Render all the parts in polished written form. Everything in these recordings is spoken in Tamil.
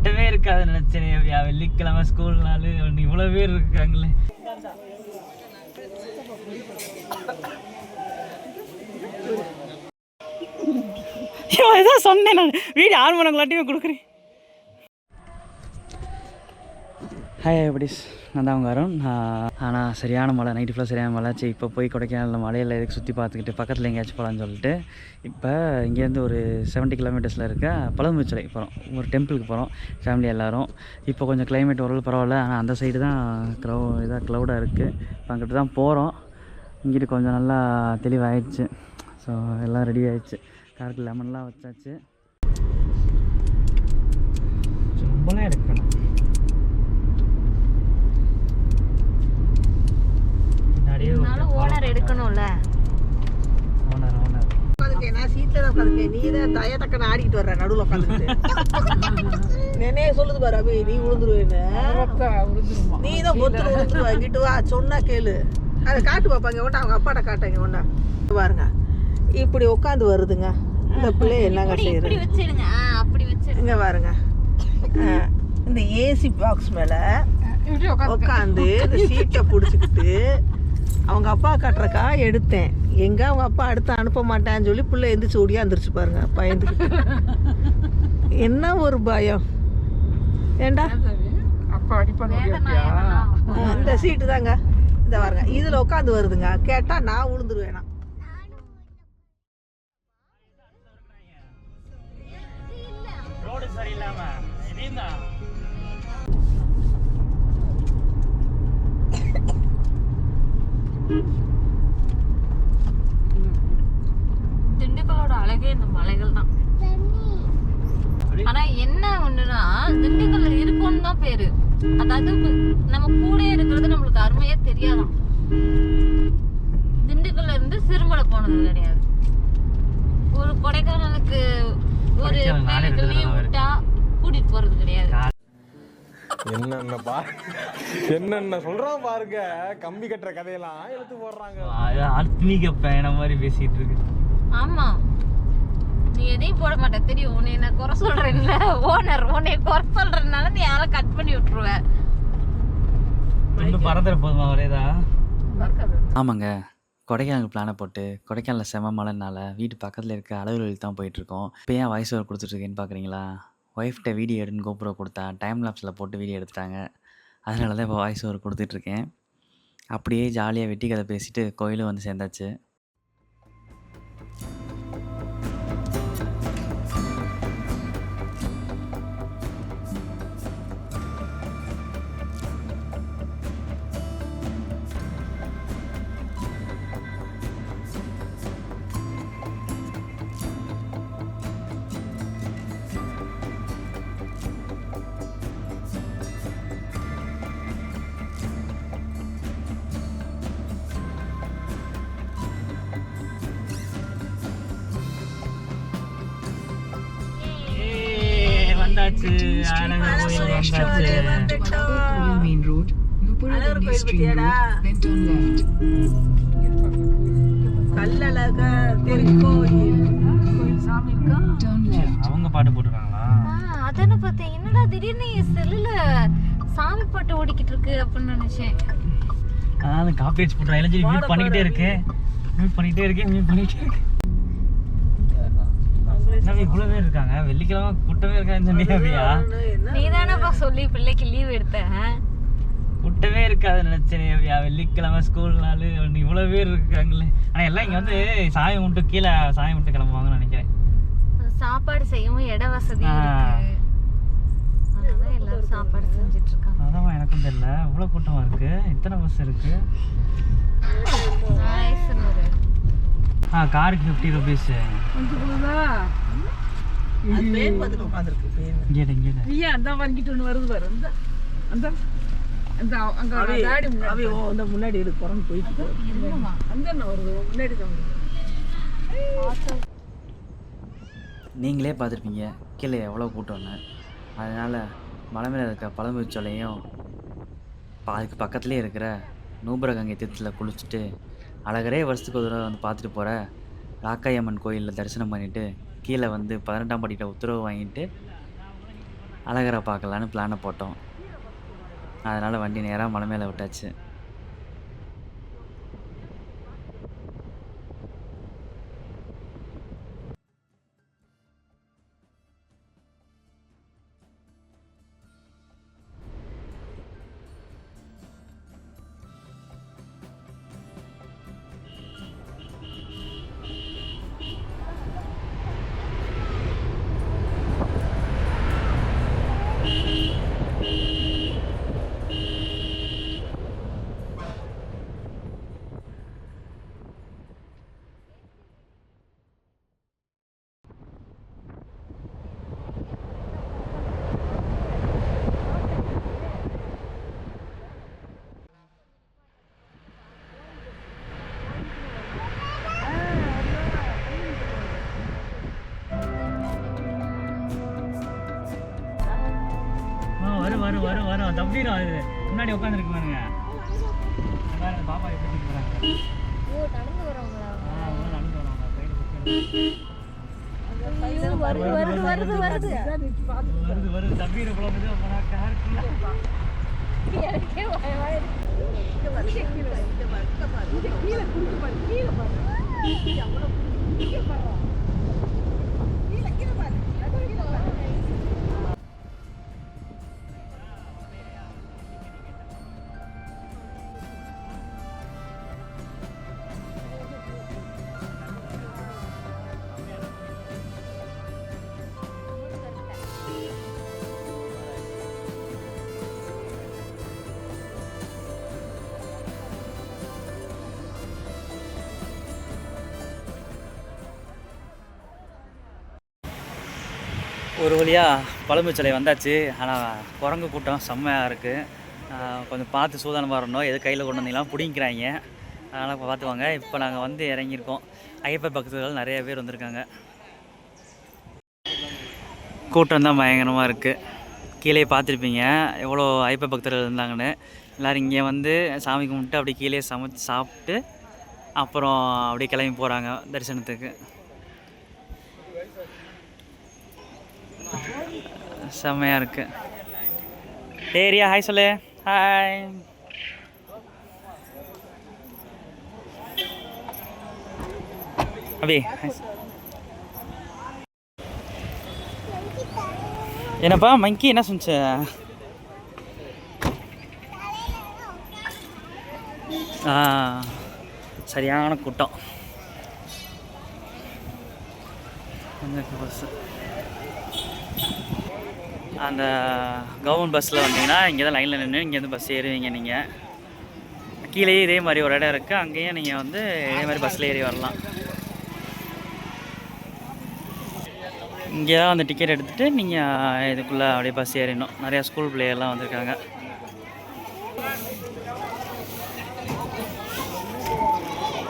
கூட்டமே இருக்காது நினைச்சேன். வெள்ளிக்கிழமை ஸ்கூல் நாள் இவ்வளோ பேர் இருக்காங்களே. இதான் சொன்னேன் நான், வீடியோ ஆன் பண்ணங்களாட்டியும் கொடுக்குறேன். ஹாய் எப்படிஸ், நான் தான் அவங்க வரோம். ஆனால் சரியான மழை, நைட்டு ஃபுல்லாக சரியான மழை. சரி இப்போ போய் கொடைக்கானல் மலையில் எதுக்கு சுற்றி பார்த்துக்கிட்டு பக்கத்தில் எங்கேயாச்சும் போகலான்னு சொல்லிட்டு இப்போ இங்கேருந்து ஒரு 70 கிலோமீட்டர்ஸில் இருக்க பழமுதிர்ச்சோலை போகிறோம். ஒரு டெம்பிளுக்கு போகிறோம் ஃபேமிலி எல்லோரும். இப்போ கொஞ்சம் கிளைமேட் ஓரளவு பரவாயில்ல, ஆனால் அந்த சைடு தான் க்ளவுடாக இருக்குது. இப்போ அங்கிட்டு தான் போகிறோம். இங்கிட்டு கொஞ்சம் நல்லா தெளிவாகிடுச்சு. ஸோ எல்லாம் ரெடி ஆகிடுச்சு. காருக்கு லெமன்லாம் வச்சாச்சு. ரொம்பலாம் எடுக்கணும். ஓனர் எடுக்கணும்ல. ஓனர் நான் சீட்ல தான் உட்காந்துருக்கேன். நீ தான் தயத்தக்கன்னு ஆடிக்கிட்டு வர்ற நடுவில் உட்காந்துட்டு. நினைய சொல்லுது பாரு அபி, நீ விழுந்துருவேன்னு. நீ தான் பொத்து விழுந்துருவா. இங்கிட்டு வா, சொன்னா கேளு. அதை காட்டு பாப்பாங்க ஒன்றா, அவங்க அப்பாட்ட காட்டாங்க ஒன்றா. பாருங்க இப்படி உட்காந்து வருதுங்க இந்த பிள்ளை. என்னங்க செய்யுது இங்க பாருங்க. இந்த ஏசி பாக்ஸ் மேல உட்காந்து இந்த சீட்டை பிடிச்சிக்கிட்டு அவங்க அப்பா காட்டுறக்கா எடுத்தேன். எங்க அவங்க அப்பா அடுத்து அனுப்ப மாட்டான்னு சொல்லி பிள்ளை எந்திரிச்சு ஓடியா வந்துருச்சு பாருங்க பயந்துக்கிட்டு. என்ன ஒரு பயம் ஏண்டா அப்பா இந்த சீட்டு தாங்க இந்த பாருங்க, இதுல உட்காந்து வருதுங்க. கேட்டா நான் விழுந்துருவேனா. ரோடு சரியில்லாம திண்டுக்கலோட அழகே இந்த மலைகள் தான். ஆனா என்ன ஒண்ணுன்னா திண்டுக்கல்ல இருக்கும்னு தான் பேரு. அதாவது நம்ம கூட இருக்கிறது நம்மளுக்கு அருமையே தெரியாதான். திண்டுக்கல்ல இருந்து சிறுமலை போனது கிடையாது. ஒரு கொடைக்கானலுக்கு ஒரு லீவ் விட்டா கூட்டிட்டு போறது கிடையாது. என்னென்ன சொல்றான் பாருங்க. கம்பி கட்டுற கதையெல்லாம் எடுத்து போடுறாங்க. ஆத்மீக பயணம் மாதிரி பேசிட்டு இருக்கு. ஆமா, நீ எதையும் போட மாட்ட தெரியும். உன்னை நான் குறை சொல்றேன்ல, ஓனர் உன்னை குறை சொல்றதுனால நீ யாரை கட் பண்ணி விட்டுருவ. பறந்துட போதுமா ஒரேதா? ஆமாங்க, கொடைக்கானல் பிளானை போட்டு கொடைக்கானலில் செம மழைனால வீட்டு பக்கத்தில் இருக்க அலுவலகத்துக்கு தான் போயிட்டுருக்கோம். இப்போ ஏன் வாய்ஸ் ஓவர் கொடுத்துட்ருக்கேன்னு பார்க்குறீங்களா? ஒய்ஃப்கிட்ட வீடியோ எடுன்னு கோப்ரோ கொடுத்தா டைம் லாப்ஸில் போட்டு வீடியோ எடுத்துட்டாங்க. அதனால தான் இப்போ வாய்ஸ் ஓவர் கொடுத்துட்ருக்கேன். அப்படியே ஜாலியாக வெட்டி கதை பேசிட்டு கோயிலும் வந்து சேர்ந்தாச்சு. வந்தாச்சு, அழகர் கோயில் வந்தாச்சு. அழகர் கோயில் பத்தியாடா கல்லழக திருக்கோயில் சாமி இருக்கா. அவங்க பாட்டு போட்டுருக்காங்களா? அதான பார்த்தேன். என்னடா திடீர்னு செல்லுல சாமி பாட்டு ஓடிக்கிட்டு இருக்கு அப்படின்னு நினைச்சேன். அதான் காப்பி அடிச்சு போட்டுறேன். இளஞ்சி மியூட் பண்ணிக்கிட்டே இருக்கேன். இவ்வளவு பேர் இருக்காங்க. வெள்ளிக்கிழமை கூட்டமே இருக்கான்னு சொன்னியா? நீதானப்பா சொல்லி பிள்ளைக்கு லீவ் எடுத்த. கூட்டமே இருக்காது நினைச்சேன். வெள்ளிக்கிழமை ஸ்கூல் நாள் இவ்வளவு பேர் இருக்காங்களே. ஆனா எல்லாம் இங்க வந்து சாமி கும்பிட்டு கீழே சாமி கும்பிட்டு கிளம்புவாங்கன்னு நினைக்கிறேன். சாப்பாடு செய்யவும் இட வசதி இருக்கு. அதனால எல்லாரும் சாப்பாடு செஞ்சுட்டு இருக்காங்க. அதான் எனக்கும் தெரியல, இவ்வளவு கூட்டமா இருக்கு. இத்தனை பஸ் இருக்கு. காருக்கு 50 rupees. முன்னாடி போயிட்டு நீங்களே பார்த்துருப்பீங்க கீழே எவ்வளோ கூட்டம்னு. அதனால் மலை மேலே இருக்க பழமுதிர்ச்சோலையும் அதுக்கு பக்கத்துலேயே இருக்கிற நூபுரகங்கை தீர்த்தத்தில் குளிச்சுட்டு அழகரே வருஷத்துக்கு ஒரு தடவை வந்து பார்த்துட்டு போகிற ராக்காயம்மன் கோயிலில் தரிசனம் பண்ணிவிட்டு கீழே வந்து 18ஆம் படிக்கிட்ட உத்தரவு வாங்கிட்டு அழகரை பார்க்கலான்னு பிளானை போட்டோம். அதனால் வண்டி நேராக மலை மேலே விட்டாச்சு. வரும் தம்பிடும் அது முன்னாடி உட்காந்துருக்கு பாருங்க. பாப்பா எப்படி போகிறாங்க. நடந்து வரவங்க வருது தம்பீர போகுது. ஒரு வழியாக பழமுச்சலை வந்தாச்சு. ஆனால் குரங்கு கூட்டம் செம்மையாக இருக்குது. கொஞ்சம் பார்த்து சூதானமாக வரணும். எது கையில் கொண்டு வந்தீங்கன்னா பிடிங்கிறாங்க. அதனால் இப்போ பார்த்துவாங்க. இப்போ நாங்கள் வந்து இறங்கியிருக்கோம். ஐயப்ப பக்தர்கள் நிறைய பேர் வந்திருக்காங்க. கூட்டம் தான் பயங்கரமாக இருக்குது. கீழே பார்த்துருப்பீங்க எவ்வளோ ஐயப்ப பக்தர்கள் இருந்தாங்கன்னு. எல்லோரும் இங்கே வந்து சாமி கும்பிட்டு அப்படியே கீழே சமைச்சு சாப்பிட்டு அப்புறம் அப்படியே கிளம்பி போகிறாங்க தரிசனத்துக்கு. செம்மையாக இருக்குது. ஏரியா ஹாய் சொல்லு. ஹாய். அபி என்னப்பா மங்கி என்ன சொன்னிச்சு? சரியான கூட்டம். பஸ்ஸு அந்த கவர்மெண்ட் பஸ்ஸில் வந்தீங்கன்னா இங்கே தான் லைனில் நின்று இங்கேருந்து பஸ் ஏறுவீங்க. நீங்கள் கீழே இதே மாதிரி ஒரு இடம் இருக்குது. அங்கேயும் நீங்கள் வந்து இதே மாதிரி பஸ்ஸில் ஏறி வரலாம். இங்கே தான் வந்து டிக்கெட் எடுத்துகிட்டு நீங்கள் இதுக்குள்ளே அப்படியே பஸ் ஏறிடணும். நிறையா ஸ்கூல் பிள்ளைகள்லாம் வந்திருக்காங்க.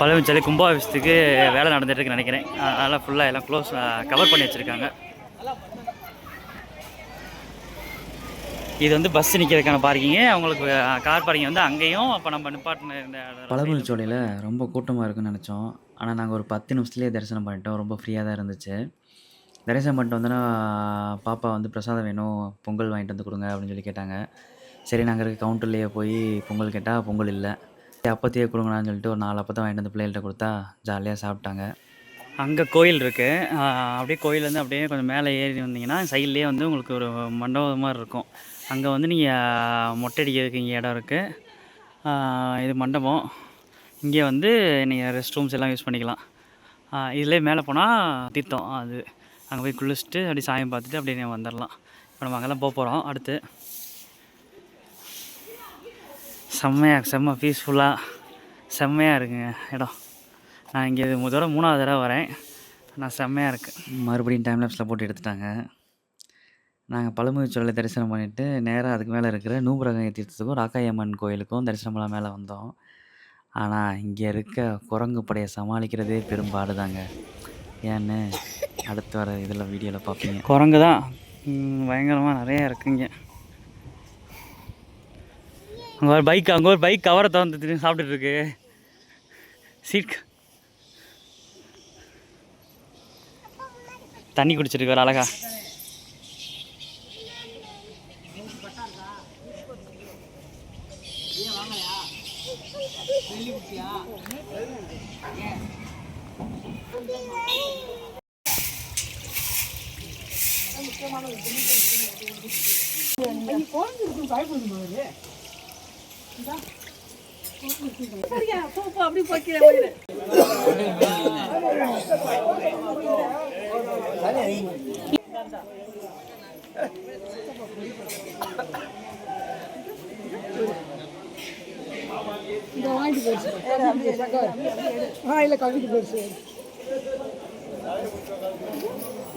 பழமுச்சலை கும்பாபிஷத்துக்கு வேலை நடந்துகிட்ருக்குன்னு நினைக்கிறேன். அதனால் ஃபுல்லாக எல்லாம் க்ளோஸ் கவர் பண்ணி வச்சுருக்காங்க. இது வந்து பஸ் நிற்கிறதுக்கான பார்க்கிங்கு. அவங்களுக்கு கார் பார்க்கிங் வந்து அங்கேயும். அப்போ நம்ம நிப்பாட்டின இந்த பழமுச்சோலையில் ரொம்ப கூட்டமாக இருக்குன்னு நினச்சோம். ஆனால் நாங்கள் ஒரு 10 நிமிஷத்துலேயே தரிசனம் பண்ணிட்டோம். ரொம்ப ஃப்ரீயாக தான் இருந்துச்சு. தரிசனம் பண்ணிட்டு வந்தோன்னா பாப்பா வந்து பிரசாதம் வேணும், பொங்கல் வாங்கிட்டு வந்து கொடுங்க அப்படின்னு சொல்லி கேட்டாங்க. சரி நாங்கள் இருக்க கவுண்டர்லேயே போய் பொங்கல் கேட்டால் பொங்கல் இல்லை. அப்பத்தையே கொடுங்களான்னு சொல்லிட்டு ஒரு 4 அப்பத்தை வாங்கிட்டு வந்து பிள்ளைகள்கிட்ட கொடுத்தா ஜாலியாக சாப்பிட்டாங்க. அங்கே கோயில் இருக்குது. அப்படியே கோயிலேருந்து அப்படியே கொஞ்சம் மேலே ஏறி வந்தீங்கன்னா சைட்லேயே வந்து உங்களுக்கு ஒரு மண்டபம் மாதிரி இருக்கும். அங்கே வந்து நீங்கள் மொட்டை அடிக்கிறதுக்கு இங்கே இடம் இருக்குது. இது மண்டபம். இங்கே வந்து நீங்கள் ரெஸ்ட் ரூம்ஸ் எல்லாம் யூஸ் பண்ணிக்கலாம். இதிலே மேலே போனால் தீர்த்தம். அது அங்கே போய் குளிச்சுட்டு அப்படியே சாயம் பார்த்துட்டு அப்படியே நீங்கள் வந்துடலாம். இப்போ நம்ம அங்கெல்லாம் போகிறோம். அடுத்து செம்ம பீஸ்ஃபுல்லாக செம்மையாக இருக்குங்க இடம். நான் இங்கே இது முதல்ல 3வது தடவை வரேன். நான் செம்மையாக இருக்குது. மறுபடியும் டைம் லேப்ஸில் போட்டு எடுத்துட்டாங்க. நாங்கள் பழமுதிர்ச்சோலை தரிசனம் பண்ணிவிட்டு நேராக அதுக்கு மேலே இருக்கிற நூபுரகங்கை தீர்த்தத்துக்கும் ராக்காயம்மன் கோயிலுக்கும் தரிசனமெல்லாம் மேலே வந்தோம். ஆனால் இங்கே இருக்க குரங்கு படையை சமாளிக்கிறதே பெரும்பாடு தாங்க. ஏன்னு அடுத்து வர இதில் வீடியோவில் பார்ப்பீங்க. குரங்கு தான் பயங்கரமாக நிறையா இருக்குங்க. அங்கே ஒரு பைக் கவரை திறந்து சாப்பிட்டுருக்கு. சீட் தண்ணி குடிச்சிருக்கு அழகா. அப்படி போக்கிறேன். இந்த வாங்கிட்டு போயிடுச்சு இல்லை கவிட்டு போயிடுச்சு.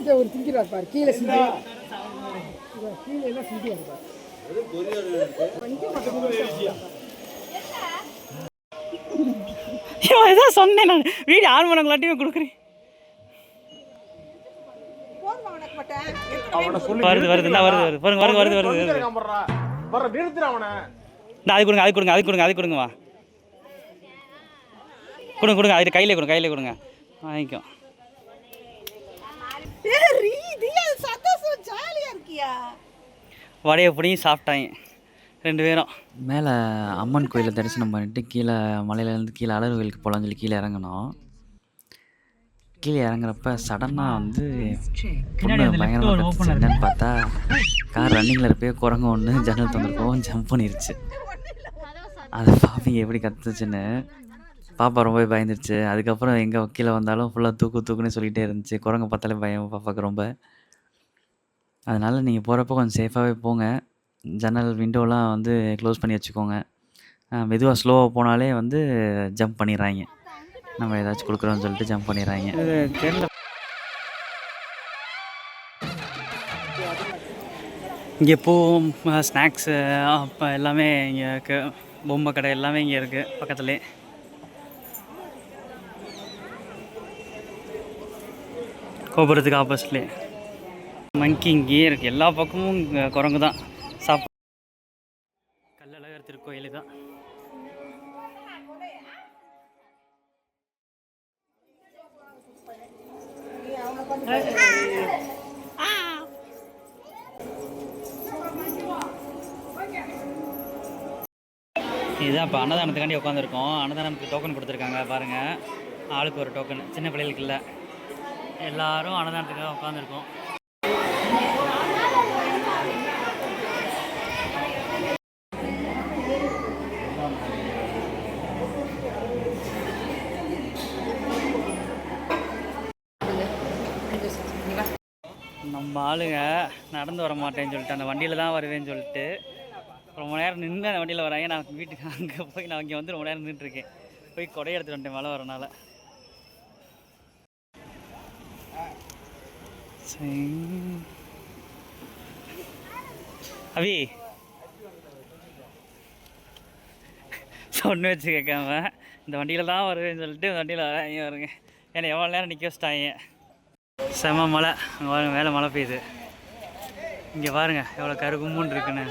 இதை ஒரு திங்கிறார் பாரு, கீழே சிந்தி கீழே எல்லாம் சிந்தி இருப்பார். இதான் சொன்னேன் நான், வீடு ஆன் பண்ணங்களாட்டியும் கொடுக்குறேன். வருது வருது இந்த வருது வருது பாருங்க, வருது வருது வருது இந்த அது கொடுங்க அது கொடுங்க அது கொடுங்க அது கொடுங்கம்மா, கொடுங்க கொடுங்க அது கையிலே கொடுங்க கையிலே கொடுங்க வாங்கிக்கோ. வடையை பிடியும் சாப்பிட்டாங்க 2 பேரும். மேலே அம்மன் கோயிலை தரிசனம் பண்ணிட்டு கீழே மலையிலேருந்து கீழே அலர் கோயிலுக்கு போகலான்னு சொல்லி கீழே இறங்கினோம். கீழே இறங்குறப்ப சடனாக வந்து பொண்ணு பயங்கரமாக கத்துச்சு. என்னன்னு பார்த்தா கார் ரன்னிங்கில் இருப்பே குரங்கு ஒன்று ஜன்னல் தந்துருக்கோம் ஜம்ப் பண்ணிருச்சு. அது பாப்பிங்க எப்படி கத்துச்சுன்னு பாப்பா ரொம்பவே பயந்துருச்சு. அதுக்கப்புறம் எங்கே கீழே வந்தாலும் ஃபுல்லாக தூக்கு தூக்குன்னு சொல்லிகிட்டே இருந்துச்சு. குரங்கு பார்த்தாலே பயம் பாப்பாவுக்கு ரொம்ப. அதனால் நீங்கள் போகிறப்ப கொஞ்சம் சேஃபாகவே போங்க. ஜன்னல் விண்டோலாம் வந்து க்ளோஸ் பண்ணி வச்சுக்கோங்க. மெதுவாக ஸ்லோவாக போனாலே வந்து ஜம்ப் பண்ணிடுறாங்க. நம்ம ஏதாச்சும் கொடுக்குறோன்னு சொல்லிட்டு ஜம்ப் பண்ணிடுறாங்க. இங்கே பூ ஸ்நாக்ஸு அப்போ எல்லாமே இங்கே இருக்குது. பொம்மை கடை எல்லாமே இங்கே இருக்குது பக்கத்துலேயே. கோபுரத்துக்கு ஆப்போசிட்லேயே மங்கி இங்கேயே இருக்குது. எல்லா பக்கமும் குரங்கு தான். கல்லழகர் திருக்கோயில் தான். இதுதான் இப்போ அன்னதானத்துக்காண்டி உட்காந்துருக்கோம். அன்னதானத்துக்கு டோக்கன் கொடுத்துருக்காங்க பாருங்கள். ஆளுக்கு ஒரு டோக்கன். சின்ன பிள்ளைகளுக்கு இல்லை, எல்லோரும் அன்னதானத்துக்காக உட்காந்துருக்கோம். நம்ம ஆளுங்க நடந்து வர மாட்டேன்னு சொல்லிட்டு அந்த வண்டியில் தான் வருவேன்னு சொல்லிட்டு ரொம்ப நேரம் நின்று அந்த வண்டியில் வராங்க. நான் வீட்டுக்கு அங்கே போய் நான் இங்கே வந்து ரொம்ப நேரம் நின்றுட்டுருக்கேன். போய் கொடையை எடுத்துகிட்டு வந்துட்டேன் மழை வரனால. அவி சொன்னு வச்சு கேட்காம இந்த வண்டியில் தான் வருவேன்னு சொல்லிட்டு இந்த வண்டியில் வரேன் வருங்க. ஏன்னா எவ்வளோ நேரம் நிற்க வச்சிட்டாங்க. செம மழை. அங்கே பாருங்க, மேலே மழை பெய்யுது. இங்கே பாருங்கள் எவ்வளோ கருகும்முன்னு இருக்குன்னு.